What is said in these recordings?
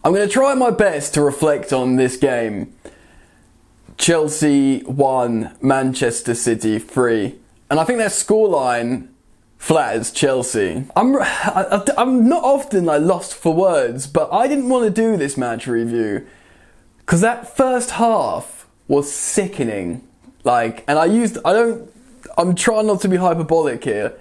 I'm going to try my best to reflect on this game. Chelsea 1, Manchester City 3. And I think their scoreline flatters Chelsea. I'm not often like lost for words, but I didn't want to do this match review because that first half was sickening. Like, and I'm trying not to be hyperbolic here.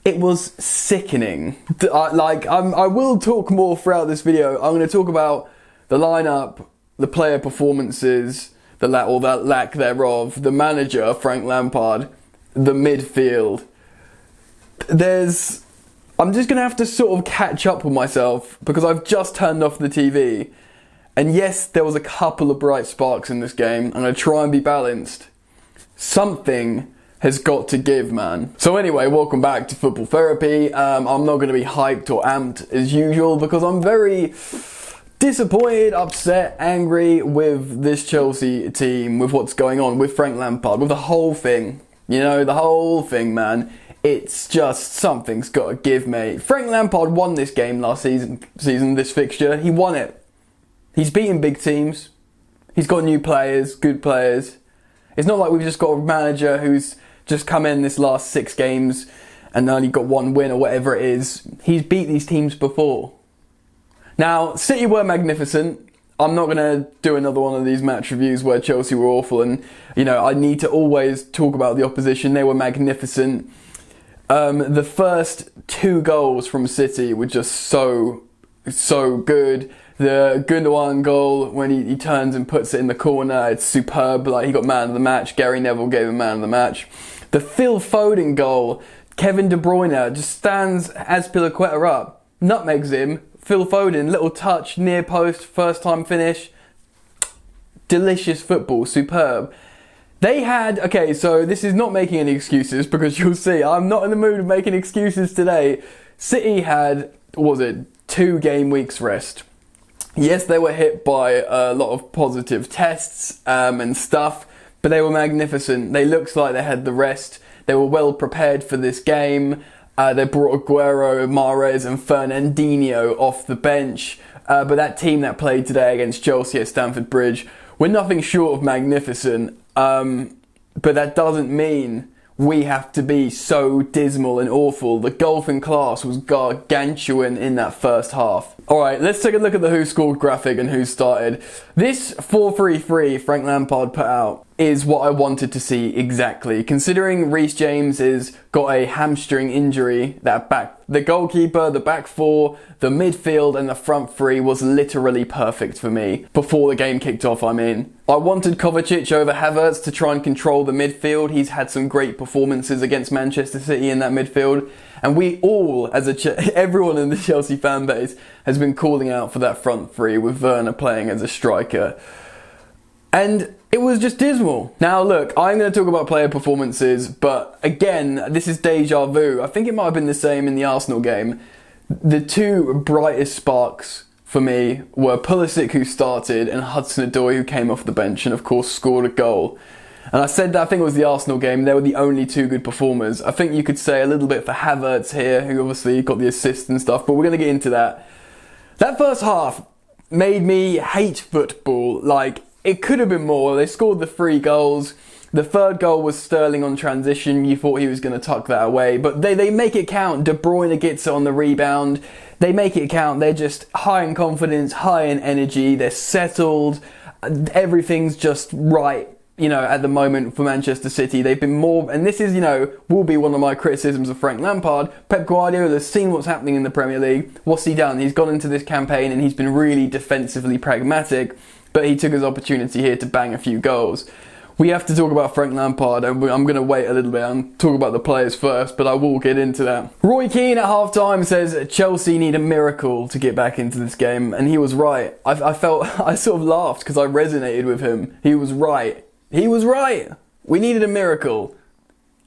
It was sickening. I will talk more throughout this video. I'm going to talk about the lineup, the player performances, that lack thereof, the manager, Frank Lampard, the midfield. I'm just going to have to sort of catch up with myself because I've just turned off the TV. And yes, there was a couple of bright sparks in this game. I'm going to try and be balanced. Something has got to give, man. So anyway, welcome back to Football Therapy. I'm not going to be hyped or amped as usual because I'm very disappointed, upset, angry with this Chelsea team, with what's going on, with Frank Lampard, with the whole thing. You know, the whole thing, man. It's just, something's got to give, mate. Frank Lampard won this game last season, this fixture. He won it. He's beaten big teams. He's got new players, good players. It's not like we've just got a manager who's just come in this last 6 games and only got 1 win or whatever it is. He's beat these teams before. Now, City were magnificent. I'm not going to do another one of these match reviews where Chelsea were awful and, you know, I need to always talk about the opposition. They were magnificent. The first 2 goals from City were just so good. The Gundogan goal, when he turns and puts it in the corner, it's superb. Like, he got man of the match. Gary Neville gave him man of the match. The Phil Foden goal, Kevin De Bruyne just stands Azpilicueta up, nutmegs him. Phil Foden, little touch, near post, first time finish. Delicious football, superb. They had, okay, so this is not making any excuses because you'll see, I'm not in the mood of making excuses today. City had, what was it, 2 game weeks rest. Yes, they were hit by a lot of positive tests and stuff, but they were magnificent. They looked like they had the rest. They were well prepared for this game. They brought Aguero, Mahrez and Fernandinho off the bench. But that team that played today against Chelsea at Stamford Bridge were nothing short of magnificent. But that doesn't mean we have to be so dismal and awful. The golf in class was gargantuan in that first half. Alright, let's take a look at the who scored graphic and who started. This 4-3-3 Frank Lampard put out is what I wanted to see exactly. Considering Reece James has got a hamstring injury, the goalkeeper, the back 4, the midfield and the front 3 was literally perfect for me. Before the game kicked off, I mean. I wanted Kovacic over Havertz to try and control the midfield. He's had some great performances against Manchester City in that midfield. And we all, everyone in the Chelsea fan base, has been calling out for that front 3 with Werner playing as a striker. And it was just dismal. Now look, I'm going to talk about player performances, but again, this is deja vu. I think it might have been the same in the Arsenal game. The 2 brightest sparks for me were Pulisic, who started, and Hudson-Odoi, who came off the bench and of course scored a goal. And I said that, I think it was the Arsenal game, they were the only 2 good performers. I think you could say a little bit for Havertz here, who obviously got the assist and stuff, but we're going to get into that. That first half made me hate football. Like, it could have been more. They scored the 3 goals. The 3rd goal was Sterling on transition. You thought he was going to tuck that away, but they make it count. De Bruyne gets it on the rebound. They make it count. They're just high in confidence, high in energy. They're settled. Everything's just right, you know, at the moment for Manchester City. They've been more, and this is, you know, will be one of my criticisms of Frank Lampard. Pep Guardiola has seen what's happening in the Premier League. What's he done? He's gone into this campaign and he's been really defensively pragmatic, but he took his opportunity here to bang a few goals. We have to talk about Frank Lampard, and I'm going to wait a little bit and talk about the players first, but I will get into that. Roy Keane at half-time says Chelsea need a miracle to get back into this game, and he was right. I sort of laughed because I resonated with him. He was right. He was right. We needed a miracle.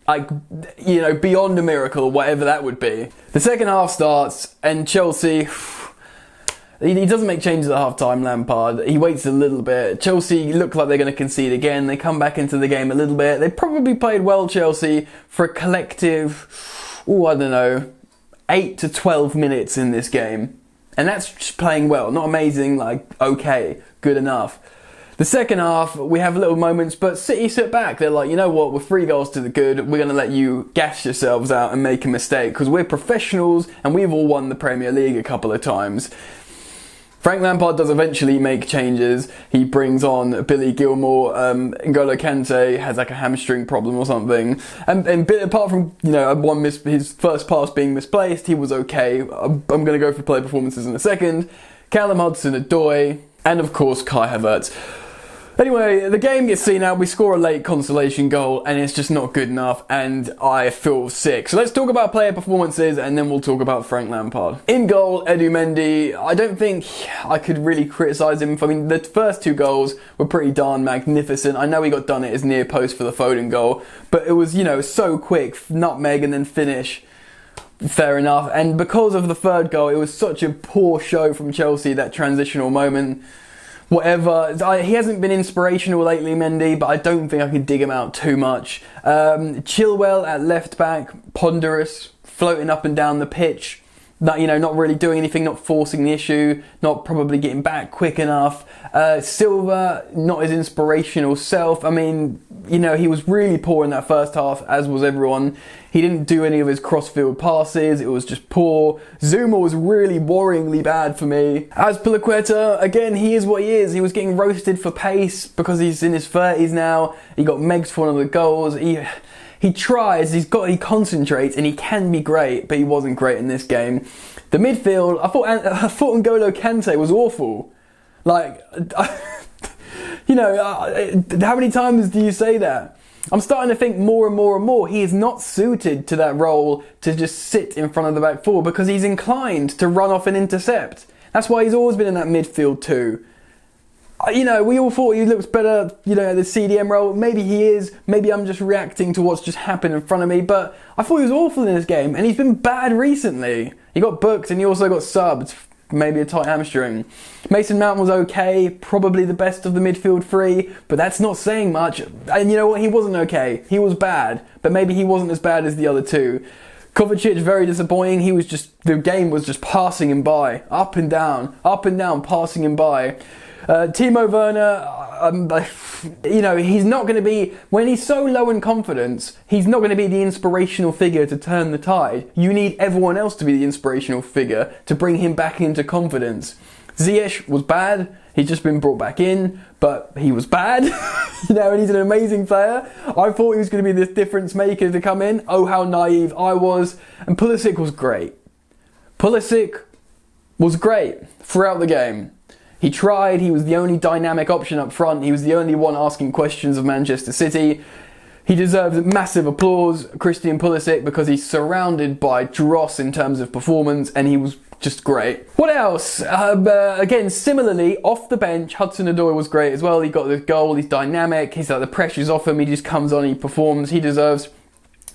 Like, you know, beyond a miracle, whatever that would be. The second half starts, and Chelsea... He doesn't make changes at half-time, Lampard. He waits a little bit. Chelsea look like they're going to concede again. They come back into the game a little bit. They probably played well, Chelsea, for a collective, I don't know, 8 to 12 minutes in this game. And that's just playing well. Not amazing, like, okay, good enough. The second half, we have little moments, but City sit back. They're like, you know what, we're 3 goals to the good. We're going to let you gas yourselves out and make a mistake because we're professionals and we've all won the Premier League a couple of times. Frank Lampard does eventually make changes. He brings on Billy Gilmour. N'Golo Kante has like a hamstring problem or something. And apart from, you know, his first pass being misplaced, he was okay. I'm going to go for player performances in a second. Callum Hudson-Odoi, and of course Kai Havertz. Anyway, the game gets seen out, we score a late consolation goal, and it's just not good enough, and I feel sick. So let's talk about player performances, and then we'll talk about Frank Lampard. In goal, Edu Mendy, I don't think I could really criticise him. I mean, the first 2 goals were pretty darn magnificent. I know he got done at his near post for the Foden goal, but it was, you know, so quick, nutmeg and then finish. Fair enough. And because of the third goal, it was such a poor show from Chelsea, that transitional moment. Whatever, he hasn't been inspirational lately, Mendy, but I don't think I could dig him out too much. Chilwell at left back, ponderous, floating up and down the pitch, not really doing anything, not forcing the issue, not probably getting back quick enough. Silva, not his inspirational self. I mean, you know, he was really poor in that first half, as was everyone. He didn't do any of his cross-field passes, it was just poor. Zuma was really worryingly bad for me. As Piliqueta, again, he is what he is. He was getting roasted for pace because he's in his 30s now. He got megged for one of the goals. He tries, he concentrates, and he can be great, but he wasn't great in this game. The midfield, I thought N'Golo Kante was awful. Like, you know, how many times do you say that? I'm starting to think more and more and more he is not suited to that role to just sit in front of the back four because he's inclined to run off and intercept. That's why he's always been in that midfield too. You know, we all thought he looked better, you know, at the CDM role. Maybe he is. Maybe I'm just reacting to what's just happened in front of me. But I thought he was awful in this game, and he's been bad recently. He got booked, and he also got subbed. Maybe a tight hamstring. Mason Mount was okay, probably the best of the midfield 3, but that's not saying much. And you know what? He wasn't okay. He was bad, but maybe he wasn't as bad as the other 2. Kovacic, very disappointing. The game was just passing him by, up and down, passing him by. Timo Werner, you know, he's not going to be, when he's so low in confidence, he's not going to be the inspirational figure to turn the tide. You need everyone else to be the inspirational figure to bring him back into confidence. Ziyech was bad. He's just been brought back in, but he was bad. You know, and he's an amazing player. I thought he was going to be this difference maker to come in. Oh, how naive I was. And Pulisic was great. Pulisic was great throughout the game. He tried, he was the only dynamic option up front, he was the only one asking questions of Manchester City. He deserves massive applause, Christian Pulisic, because he's surrounded by dross in terms of performance, and he was just great. What else? Again, similarly, off the bench, Hudson-Odoi was great as well. He got the goal, he's dynamic, he's like, the pressure's off him, he just comes on, he performs, he deserves.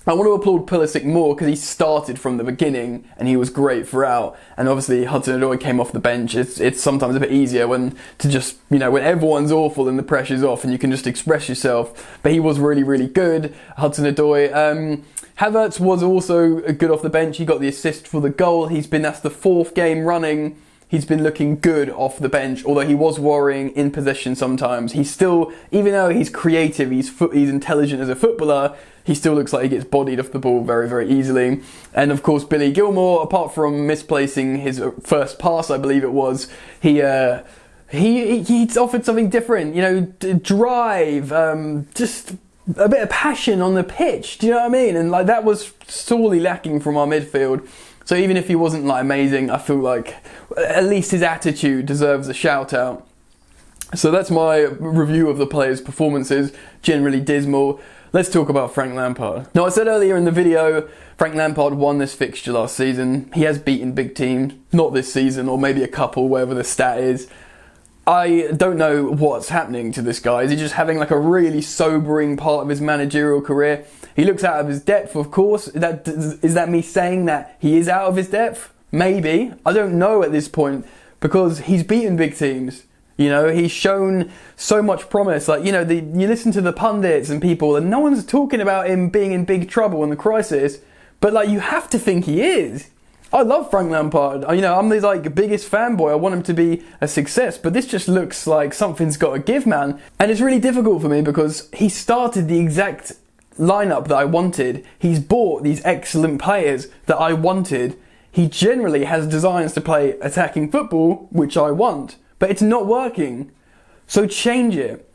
I want to applaud Pulisic more because he started from the beginning and he was great throughout. And obviously Hudson-Odoi came off the bench. It's sometimes a bit easier when everyone's awful and the pressure's off and you can just express yourself. But he was really, really good. Hudson-Odoi. Havertz was also good off the bench. He got the assist for the goal. That's the 4th game running. He's been looking good off the bench, although he was worrying in possession sometimes. He's still, even though he's creative, he's intelligent as a footballer, he still looks like he gets bodied off the ball very, very easily. And of course, Billy Gilmour, apart from misplacing his first pass, I believe it was, he offered something different. You know, drive, just a bit of passion on the pitch. Do you know what I mean? And like that was sorely lacking from our midfield. So even if he wasn't like amazing, I feel like at least his attitude deserves a shout out. So that's my review of the players' performances, generally dismal. Let's talk about Frank Lampard. Now, I said earlier in the video, Frank Lampard won this fixture last season. He has beaten big teams, not this season, or maybe a couple, whatever the stat is. I don't know what's happening to this guy. Is he just having like a really sobering part of his managerial career? He looks out of his depth, of course. Is that me saying that he is out of his depth? Maybe. I don't know at this point, because he's beaten big teams. You know, he's shown so much promise. Like, you know, you listen to the pundits and people, and no one's talking about him being in big trouble in the crisis. But, like, you have to think he is. I love Frank Lampard. I'm his biggest fanboy. I want him to be a success. But this just looks like something's got to give, man. And it's really difficult for me because he started the exact lineup that I wanted. He's bought these excellent players that I wanted. He generally has designs to play attacking football, which I want. But it's not working. So change it.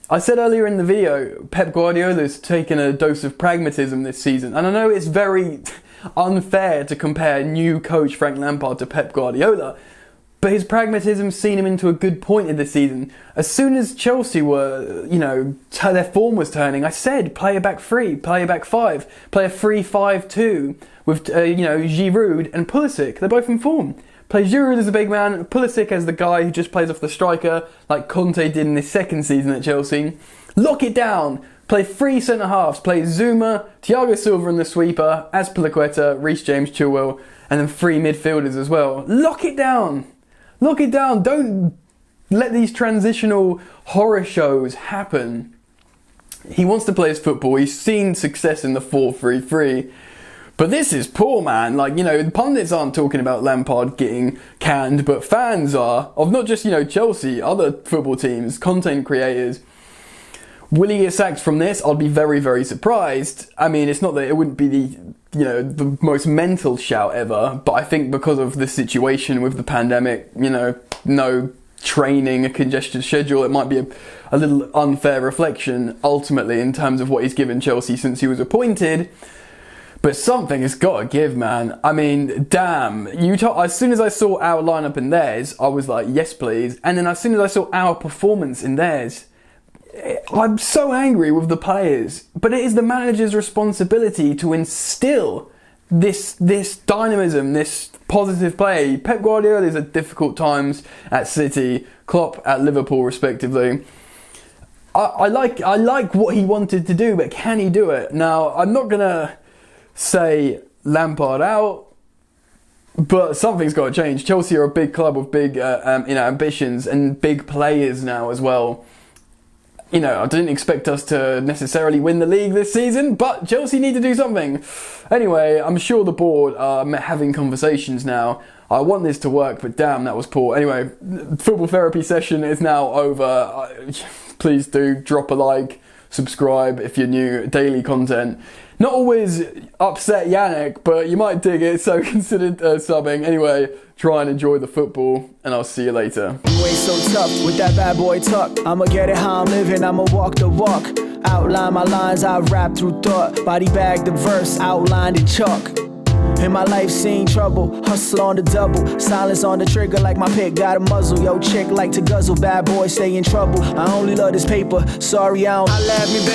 I said earlier in the video, Pep Guardiola's taken a dose of pragmatism this season. And I know it's very unfair to compare new coach Frank Lampard to Pep Guardiola, but his pragmatism's seen him into a good point in the season. As soon as Chelsea were, their form was turning, I said play a back three, play a back five, play a 3-5-2 with Giroud and Pulisic. They're both in form. Play Giroud as a big man, Pulisic as the guy who just plays off the striker, like Conte did in his second season at Chelsea. Lock it down. Play 3 centre-halves. Play Zuma, Thiago Silva and the sweeper, Azpilicueta, Reece James, Chilwell, and then 3 midfielders as well. Lock it down. Lock it down. Don't let these transitional horror shows happen. He wants to play his football. He's seen success in the 4-3-3. But this is poor, man. Pundits aren't talking about Lampard getting canned, but fans are, of not just, Chelsea, other football teams, content creators. Will he get sacked from this? I'd be very, very surprised. I mean, it's not that it wouldn't be the most mental shout ever, but I think because of the situation with the pandemic, no training, a congested schedule, it might be a little unfair reflection, ultimately, in terms of what he's given Chelsea since he was appointed. But something has got to give, man. I mean, damn. As soon as I saw our lineup in theirs, I was like, yes, please. And then as soon as I saw our performance in theirs, I'm so angry with the players. But it is the manager's responsibility to instill this dynamism, this positive play. Pep Guardiola is at difficult times at City, Klopp at Liverpool, respectively. I like what he wanted to do, but can he do it? Now, I'm not gonna say Lampard out, but something's got to change. Chelsea are a big club with big ambitions and big players now as well. I didn't expect us to necessarily win the league this season, but Chelsea need to do something. Anyway, I'm sure the board are having conversations now. I want this to work, but damn, that was poor. Anyway, football therapy session is now over. Please do drop a like, subscribe if you're new, daily content. Not always upset Yannick, but you might dig it, so consider subbing. Anyway, try and enjoy the football, and I'll see you later. You ain't so tough with that bad boy tuck. I'ma get it how I'm living, I'ma walk the walk. Outline my lines, I rap through thought. Body bag the verse, outlined in chalk. In my life seen trouble, hustle on the double. Silence on the trigger like my pick got a muzzle. Yo chick like to guzzle, bad boy stay in trouble. I only love this paper, sorry I don't. I laugh me baby.